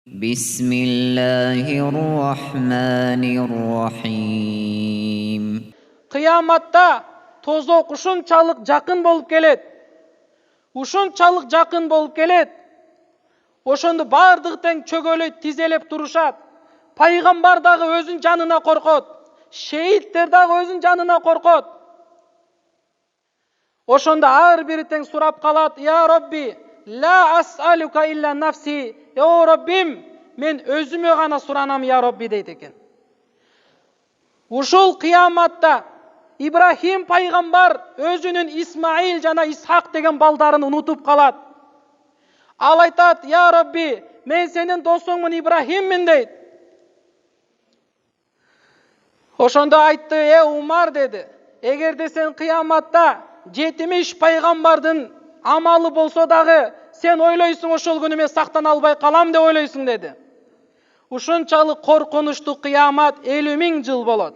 بسم الله الرحمن الرحيم. Kıyamatta tozok uşunçalık jakın bolup kelet. Uşunçalık jakın bolup kelet. Oşondu bardыгы teң çögölөйт, tizelep turuşat. Пайгамбар дагы өзүнүн жанына коркот. Шейиттер дагы өзүнүн жанына коркот. Ошондо ар бири тең сурап калат: "Я Робби, ла ас'алука илля нафси." "О Роббим, мен өзүмө гана суранам, я Робби" дейт экен. Ушул кыяматта Ибрахим пайгамбар өзүнүн Исмаил жана Исхак деген балдарын унутуп калат. Ал айтат: "Я Робби, мен сенин досуңмун, Ибрахиммин" дейт. Ошондо айтты: Умар" деди, "Эгерде сен кыяматта 70 пайгамбардын амалы болсо дагы, сен ойлойсуң ошол күнү мен сактана албай калам деп ойлойсуң" деди. Ушунчалык коркунучтуу кыямат 50 000 жыл болот.